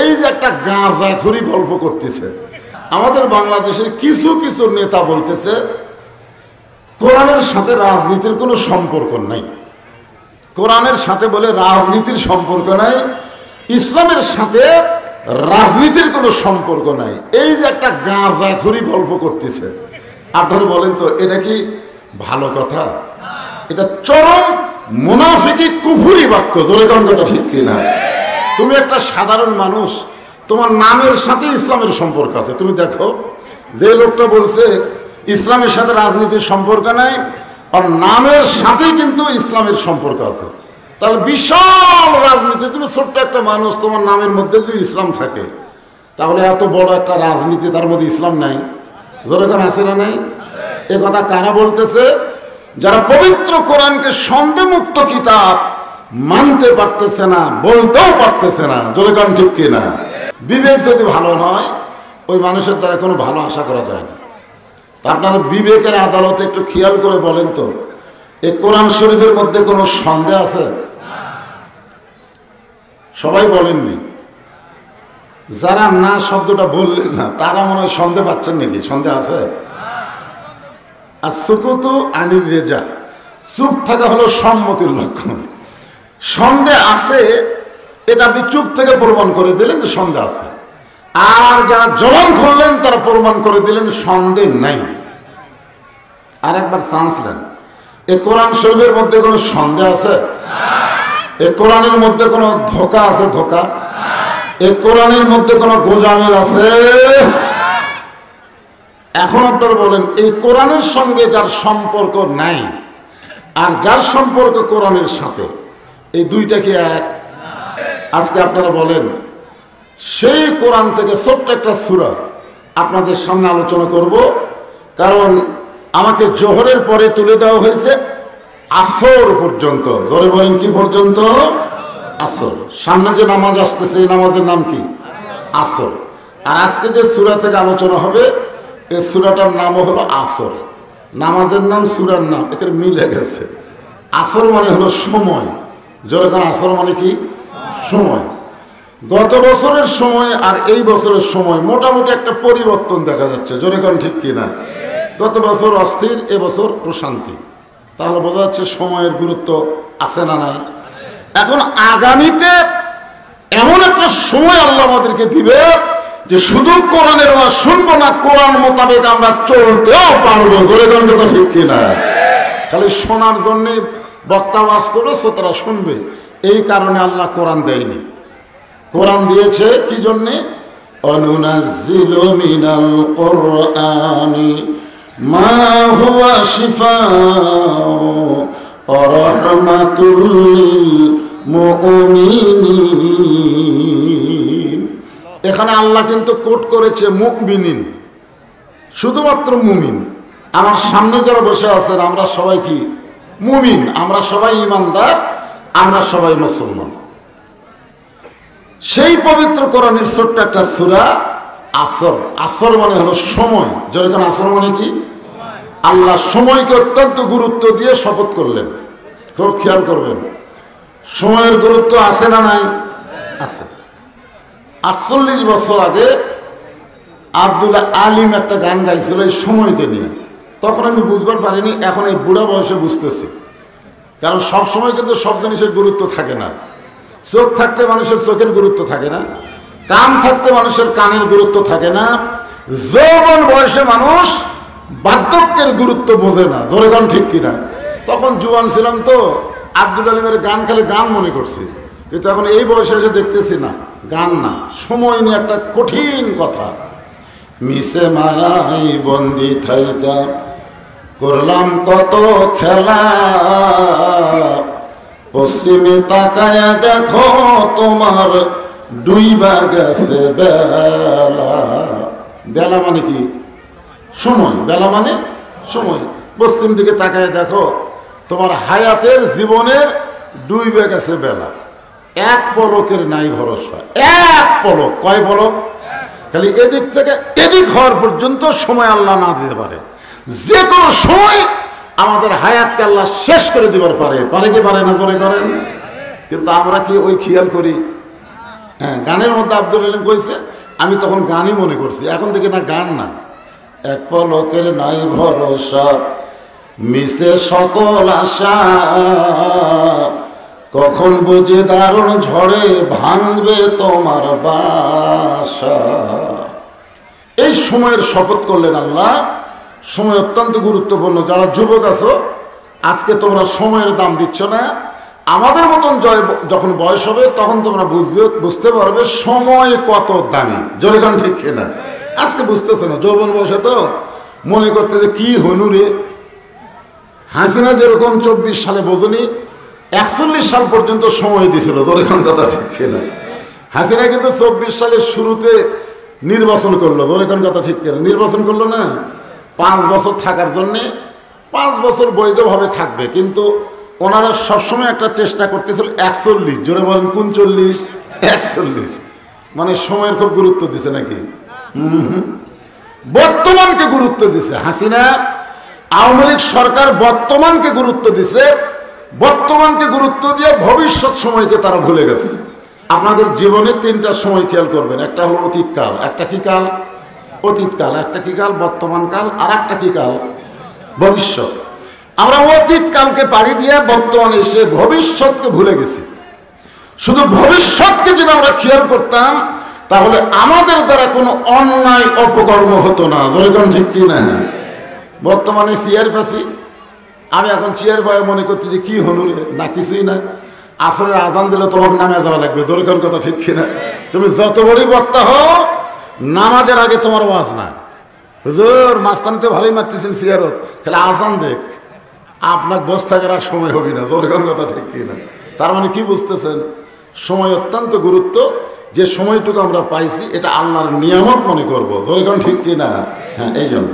এই যে একটা গাঁজাখুরি গল্প করতেছে, আমাদের বাংলাদেশের কিছু কিছু নেতা বলতেছে কোরআনের সাথে রাজনীতির কোনো সম্পর্ক নাই, কোরআনের সাথে বলে রাজনীতির সম্পর্ক নাই, ইসলামের সাথে রাজনীতির কোনো সম্পর্ক নাই। এই যে একটা গাঁজাখুরি গল্প করতেছে, আপনারা বলেন তো এটা কি ভালো কথা? এটা চরম মুনাফিকি কুফরি বাক্য, জোরে কোন কথা ঠিক কিনা? তুমি একটা সাধারণ মানুষ, তোমার নামের সাথে ইসলামের সম্পর্ক আছে, তুমি দেখো যে লোকটা বলছে ইসলামের সাথে রাজনীতির সম্পর্ক নাই, আর নামের সাথেই কিন্তু ইসলামের সম্পর্ক আছে, তাহলে বিশাল রাজনীতি। তুমি ছোট্ট একটা মানুষ, তোমার নামের মধ্যে যদি ইসলাম থাকে, তাহলে এত বড় একটা রাজনীতি, তার মধ্যে ইসলাম নাই, যেরকম আছে না নাই? এ কথা কারা বলতেছে? যারা পবিত্র কোরআনকে সন্দেহমুক্ত কিতাব মানতে পারতেছে না, বলতেও পারতেছে না, যেরকম ঠিক কিনা? বিবেক যদি ভালো নয়, ওই মানুষের দ্বারা কোনো ভালো আশা করা যায় না। আপনারা বিবেকের আদালতে একটু খেয়াল করে বলেন তো, এই কোরআন শরীফের মধ্যে কোনো সন্দেহ আছে? সবাই বলেননি। যারা না শব্দটা বললেন না, তারা মনে হয় সন্দেহ পাচ্ছেন নাকি? সন্দেহ আছে? আর সুকুতু আনির রেজা, চুপ থাকা হলো সম্মতির লক্ষণ। সন্দেহ আছে, এটা আপনি চুপ থেকে প্রমাণ করে দিলেন যে সন্দেহ আছে, আর যারা জবান খুললেন তারা প্রমাণ করে দিলেন সন্দেহ নাই। আর একবার চান্স নেন, এই কোরআন শরীফের মধ্যে কোনো সন্দেহ আছে? এই কোরআনের মধ্যে কোনো ধোঁকা আছে? ধোঁকা? এই কোরআনের মধ্যে কোনো গোজামিল আছে? এখন আপনারা বলেন, এই কোরআনের সঙ্গে যার সম্পর্ক নাই আর যার সম্পর্ক কোরআনের সাথে, এই দুইটা কি এক? আজকে আপনারা বলেন, সেই কোরআন থেকে ছোট্ট একটা সূরা আপনাদের সামনে আলোচনা করব, কারণ আমাকে জোহরের পরে তুলে দেওয়া হয়েছে আসর পর্যন্ত। জোরে বলেন কি পর্যন্ত? আসর। সামনে যে নামাজ আসতেছে, এই নামাজের নাম কি? আসর। আর আজকে যে সূরা থেকে আলোচনা হবে, এই সূরাটার নামও হলো আসর। নামাজের নাম, সূরার নাম, এটার মিলে গেছে। আসর মানে হলো সময়। যেরকম আসর মানে কি? সময়। গত বছরের সময় আর এই বছরের সময় মোটামুটি একটা পরিবর্তন দেখা যাচ্ছে, যেরকম ঠিক কিনা? গত বছর অস্থির, এবছর প্রশান্তি, তাহলে বোঝা যাচ্ছে সময়ের গুরুত্ব আছে না নাই? এখন আগামীতে এমন একটা সময় আল্লাহ আমাদেরকে দিবে যে শুধু কোরআনের ওয়াজ শুনবো না, কোরআন মোতাবেক আমরা চলতেও পারবো, যেরকম কথা ঠিক কিনা? খালি শোনার জন্যে বক্তা ওয়াজ করবে, শ্রোতারা শুনবে, এই কারণে আল্লাহ কোরআন দেয়নি। কোরআন দিয়েছে কি জন্যে? অনুনাজ্জিলু মিনাল কুরআনি মা হুয়া শিফাউ ওয়া রাহমাতুল লিল মুমিনিন। এখানে আল্লাহ কিন্তু কোট করেছে মুমিনিন, শুধুমাত্র মুমিন। আমার সামনে যারা বসে আছেন, আমরা সবাই কি মুমিন? আমরা সবাই ঈমানদার, আমরা সবাই মুসলমান। সেই পবিত্র কোরআনের ছোট্ট একটা সূরা আসর। আসর মানে হলো সময়। যেরকম আসর মানে কি? আল্লাহ সময়কে অত্যন্ত গুরুত্ব দিয়ে শপথ করলেন। খুব খেয়াল করবেন, সময়ের গুরুত্ব আছে না নাই? আছে। 48 বছর আগে আব্দুল্লাহ আলিম একটা গান গাইছিল এই সময়কে নিয়ে। তখন আমি বুঝবার পারিনি, এখন এই বুড়া বয়সে বুঝতেছি। কারণ সব সময় কিন্তু সব জিনিসের গুরুত্ব থাকে না। চোখ থাকতে মানুষের চোখের গুরুত্ব থাকে না, কান থাকতে মানুষের কানের গুরুত্ব থাকে না, যৌবন বয়সে মানুষ বার্ধক্যের গুরুত্ব বোঝে না, জোরে গান ঠিক কিনা? তখন জুয়ান ছিলাম তো, আব্দুল আলিমের গান খালি গান মনে করছি, কিন্তু এখন এই বয়সে এসে দেখতেছি না, গান না, সময় নিয়ে একটা কঠিন কথা। মিশে মায়াই বন্দি থাইকা করলাম কত খেলা, পশ্চিমে তাকায়া দেখো তোমার ডুইবা গেছে বেলা। বেলা মানে কি? সময়। বেলা মানে সময়। পশ্চিম দিকে তাকায় দেখো তোমার হায়াতের জীবনের ডুইবে গেছে বেলা। এক পলকের নাই ভরসা। এক পলক। কয় পলক? খালি এদিক থেকে এদিক হওয়ার পর্যন্ত সময় আল্লাহ না দিতে পারে। যে কোনো সময় আমাদের হায়াতকে আল্লাহ শেষ করে দিবার পারে। পারে কি পারে না? জোরে করেন। কিন্তু আমরা কি ওই খেয়াল করি? হ্যাঁ, গানের মধ্যে আব্দুল আলিম কইছে, আমি তখন গানই মনে করছি, এখন দেখি না গান না। এক পলকের নাই ভরসা, মিশে সকল আশা, কখন বুঝে দারুণ ঝড়ে ভাঙবে তোমার বাসা। এই সময়ের শপথ করলেন আল্লাহ। সময় অত্যন্ত গুরুত্বপূর্ণ। যারা যুবক আছো, আজকে তোমরা সময়ের দাম দিচ্ছ না। আমাদের মতন যখন বয়স হবে তখন তোমরা বুঝতে পারবে সময় কত দামি। জোরে গান ঠিক কিনা? আজকে বুঝতেছে না, যৌবন বয়সে তো মনে করতে যে কি হনুরে। হাসিনা যেরকম 24 সালে বোঝনি, 41 সাল পর্যন্ত সময় দিয়েছিল। জোরে গান কথা ঠিক কিনা? হাসিনা কিন্তু 24 সালের শুরুতে নির্বাচন করলো। জোরে গান কথা ঠিক কিনা? নির্বাচন করলো না, 5 বছর থাকার জন্যে। 5 বছর বৈধভাবে থাকবে, কিন্তু ওনারা সবসময় একটা চেষ্টা করতেছিল 41। জোরে বলেন কোন 40? 41। মানে সময়ের খুব গুরুত্ব দিছে নাকি? বর্তমানকে গুরুত্ব দিছে হাসিনা। আওয়ামী লীগ সরকার বর্তমানকে গুরুত্ব দিছে। বর্তমানকে গুরুত্ব দিয়ে ভবিষ্যৎ সময়কে তারা ভুলে গেছে। আপনাদের জীবনে 3টা সময় খেয়াল করবেন। একটা হলো অতীতকাল, একটা কি কাল? অতীতকাল। একটা কি কাল? বর্তমান কাল। আর একটা কি কাল? ভবিষ্যৎ। আমরা অতীতকালকে পাড়ি দিয়ে বর্তমানে এসে ভবিষ্যৎকে ভুলে গেছি। শুধু ভবিষ্যৎকে যদি আমরা খেয়াল করতাম তাহলে আমাদের দ্বারা কোনো অন্যায় অপকর্ম হতো না। যেরকম ঠিক কি না? বর্তমানে চেয়ার পাচ্ছি, আমি এখন চেয়ার পায়ে মনে করতেছি কি হনুরে, না কিছুই না। আসরের আজান দিলে তোমাকে নামে যাওয়া লাগবে। যেরকম কথা ঠিক কিনা? তুমি যত বড়ই বক্তা হও, নামাজের আগে তোমার ওয়াজ না। হুজুর মাস্তানি তো ভালোই মারতেছেন চেয়ারত, তাহলে আজান দেখ, আপনার বস থাকার আর সময় হবে না। যেরকম কথা ঠিক কিনা? তার মানে কি বুঝতেছেন? সময় অত্যন্ত গুরুত্ব। যে সময়টুকু আমরা পাইছি এটা আল্লাহর নিয়ামত মনে করবো। যেরকম ঠিক কিনা? হ্যাঁ, এই জন্য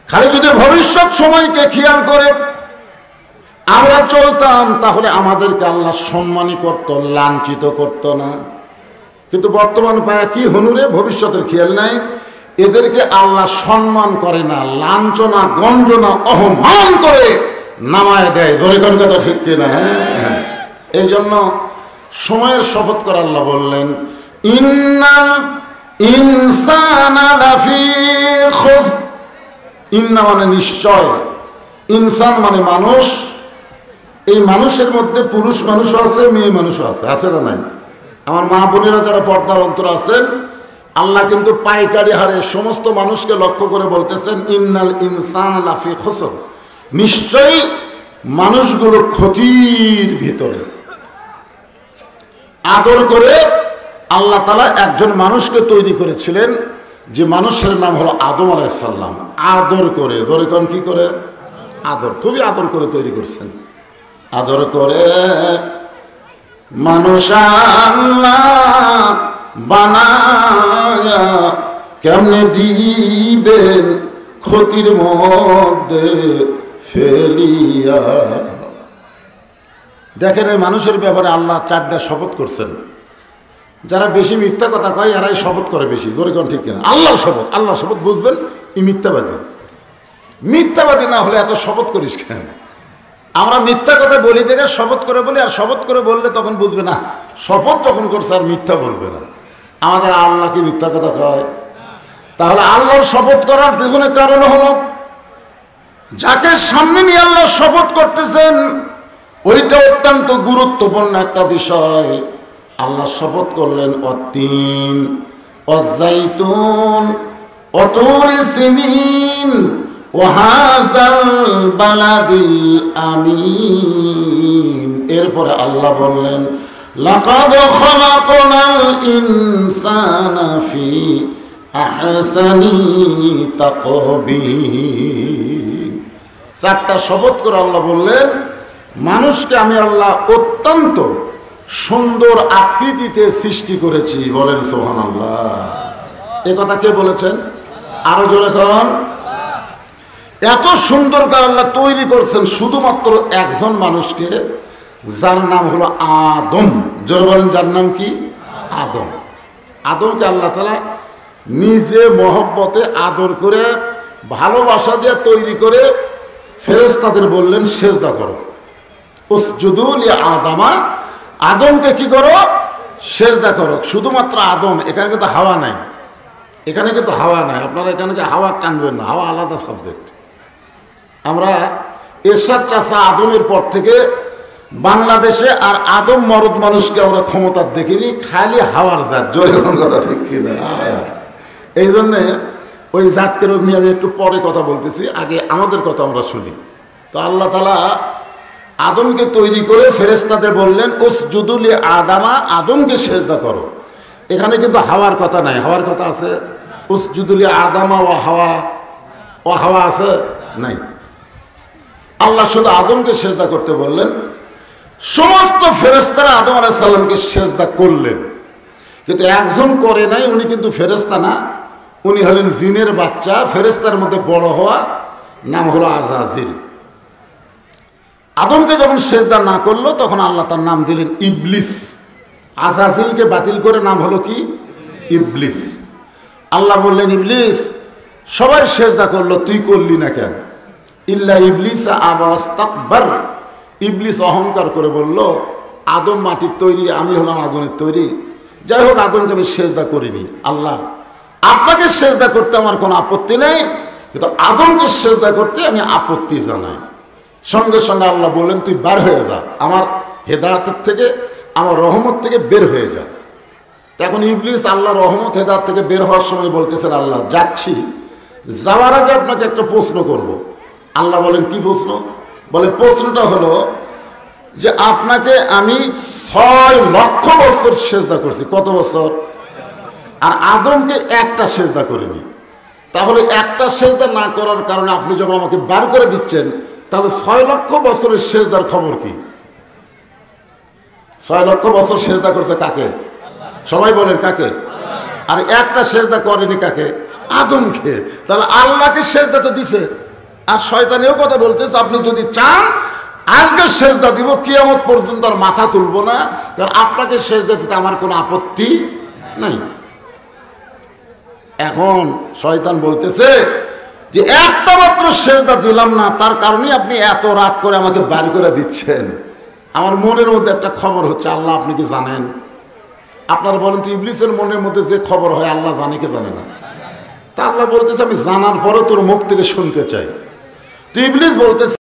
খালি যদি ভবিষ্যৎ সময়কে খেয়াল করে আমরা চলতাম তাহলে আমাদেরকে আল্লাহ সম্মানই করত, লাঞ্ছিত করত না। কিন্তু বর্তমান পায়া কি হনুরে, ভবিষ্যতের খেয়াল নাই। এদেরকে আল্লাহ সম্মান করে না, লাঞ্ছনা গঞ্জনা অপমান করে নামায় দেয়। যেরকম কথা ঠিক কিনা? হ্যাঁ, এই জন্য সময়ের শপথ করে আল্লাহ বললেন, ইন্নাল ইনসানা লাফি খুসর। ইন্না মানে নিশ্চয়, ইনসান মানে মানুষ। এই মানুষের মধ্যে পুরুষ মানুষও আছে, মেয়ে মানুষও আছে। আছে না নাই? আমার মা বোনেরা যারা পর্দার অন্তর আছেন, আল্লাহ কিন্তু পাইকারি হারে সমস্ত মানুষকে লক্ষ্য করে বলতেছেন, ইন্নাল ইনসান লাফি খুসর। নিশ্চয়ই মানুষগুলো ক্ষতির ভিতরে। আদর করে আল্লাহ তাআলা একজন মানুষকে তৈরি করেছিলেন, যে মানুষের নাম হলো আদম আলাইহিস সালাম। আদর করে, যেরকম কি করে? আদর, খুবই আদর করে তৈরি করছেন। আদর করে মানুষ আল্লাহ বানায়া কেমনে দিবেন ক্ষতির মধ্যে ফেলিয়া। দেখেন, এই মানুষের ব্যাপারে আল্লাহ 4টা শপথ করছেন। যারা বেশি মিথ্যা কথা কয় এরাই শপথ করে বেশি। জোরে কোন ঠিক কিনা? আল্লাহর শপথ। আল্লাহর শপথ বুঝবেন, এই মিথ্যাবাদী। মিথ্যাবাদী না হলে এত শপথ করিস কেন? আমরা মিথ্যা কথা বলি দেখে শপথ করে বলি, আর শপথ করে বললে তখন বুঝবে না, শপথ যখন করছে আর মিথ্যা বলবে না। আমাদের আল্লাহ কি মিথ্যা কথা কয়? তাহলে আল্লাহর শপথ করার পেছনে কারণ হলো, যাকে সামনে নিয়ে আল্লাহ শপথ করতেছেন ওইটা অত্যন্ত গুরুত্বপূর্ণ একটা বিষয়। আল্লাহ শপথ করলেন অত্তিন অজাইতুন অতুরি সিনিন ওয়াহাজাল বালাদিল আমিন। এরপরে আল্লাহ বললেন, লাকাদ খালাকনাল ইনসানা ফি আহসানি তাকবীর। 4টা শপথ করে আল্লাহ বললেন, মানুষকে আমি আল্লাহ অত্যন্ত সুন্দর আকৃতিতে সৃষ্টি করেছি। বলেন সুবহানাল্লাহ। এ কথা কে বলেছেন? আরো জোরে কন। এত সুন্দর করে আল্লাহ তৈরি করছেন শুধুমাত্র একজন মানুষকে, যার নাম হলো আদম। জোরে বলেন, যার নাম কি? আদম। আদমকে আল্লাহ তাআলা নিজে মহব্বতে আদর করে ভালোবাসা দিয়ে তৈরি করে ফেরেশতাদের বললেন সেজদা করো। উসজুদু লি আদমা। আদমকে কি করো? সেজদা করো, শুধুমাত্র আদম। এখানে কিন্তু হাওয়া নাই, এখানে কিন্তু হাওয়া নাই। আপনারা এখানে কি হাওয়া টানবেন না, হাওয়া আলাদা সাবজেক্ট। আমরা এরশাদ চাচা আদমের পর থেকে বাংলাদেশে আর আদম মরদ মানুষকে আমরা ক্ষমতা দেখিনি, খালি হাওয়ার জাত। জোরে কথা ঠিক কিনা? এই জন্যে ওই জাতকে নিয়ে আমি একটু পরে কথা বলতেছি, আগে আমাদের কথা আমরা শুনি। তো আল্লাহ তাআলা আদমকে তৈরি করে ফেরেশতাদের বললেন উসজুদু লি আদামা, আদমকে সেজদা করো। এখানে কিন্তু হাওয়ার কথা নাই। হাওয়ার কথা আছে? উসজুদু লি আদামা ও হাওয়া, ও হাওয়া আছে? নাই। আল্লাহ শুধু আদমকে সেজদা করতে বললেন। সমস্ত ফেরেশতারা আদম আলাইহিস সালামকে সেজদা করলেন, কিন্তু একজন করে নাই। উনি কিন্তু ফেরেশতা না, উনি হলেন জিনের বাচ্চা, ফেরেশতার মধ্যে বড় হওয়া, নাম হলো আজাজিল। আদমকে যখন সেজদা না করলো তখন আল্লাহ তার নাম দিলেন ইবলিস। আজাজিলকে বাতিল করে নাম হলো কি? ইবলিস। আল্লাহ বললেন ইবলিস, সবাই সেজদা করলো, তুই করলি না কেন? ইল্লা ইবলিস আবা ওয়াস্তাকবার। ইবলিস অহংকার করে বলল, আদম মাটির তৈরি, আমি হলাম আগুনের তৈরি। যাই হোক, আদমকে আমি সেজদা করিনি। আল্লাহ, আপনাকে সেজদা করতে আমার কোনো আপত্তি নেই, কিন্তু আদমকে সেজদা করতে আমি আপত্তি জানাই। সঙ্গে সঙ্গে আল্লাহ বললেন, তুই বার হয়ে যা, আমার হেদায়েতের থেকে, আমার রহমত থেকে বের হয়ে যা। এখন ইবলিস আল্লাহ রহমত হেদায়েত থেকে বের হওয়ার সময় বলতেছেন, আল্লাহ যাচ্ছি, যাওয়ার আগে আপনাকে একটা প্রশ্ন করব। আল্লাহ বলেন, কি প্রশ্ন? বলে, প্রশ্নটা হলো যে আপনাকে আমি 6 লক্ষ বছর সেজদা করছি। কত বছর? আর আদমকে একটা সেজদা করিনি। তাহলে একটা সেজদা না করার কারণে আপনি যখন আমাকে বার করে দিচ্ছেন, তাহলে 6 লক্ষ বছরের সেজদার খবর কি? 6 লক্ষ বছর সেজদা করছে কাকে? সবাই বলেন কাকে? আর একটা সেজদা করেনি কাকে? আদমকে। তাহলে আল্লাহকে সেজদা তো দিছে। আর শয়তানেও কথা বলতেছে, আপনি যদি চান আজকে সেজদা দিব, কিয়ামত পর্যন্ত আর মাথা তুলবো না, কারণ আপনাকে সেজদা দিতে আমার কোনো আপত্তি নাই। এখন শয়তান বলতেছে যে একটা মাত্র সেজদা দিলাম না, তার কারণে আপনি এত রাগ করে আমাকে বার করে দিচ্ছেন। আমার মনের মধ্যে একটা খবর হচ্ছে, আল্লাহ আপনি কি জানেন? আপনারা বলেন তো, ইবলিসের মনের মধ্যে যে খবর হয় আল্লাহ জানে কি জানে না? তা আল্লাহ বলতেছে, আমি জানার পরে তোর মুখ থেকে শুনতে চাই। তো ইবলিস বলতেছে,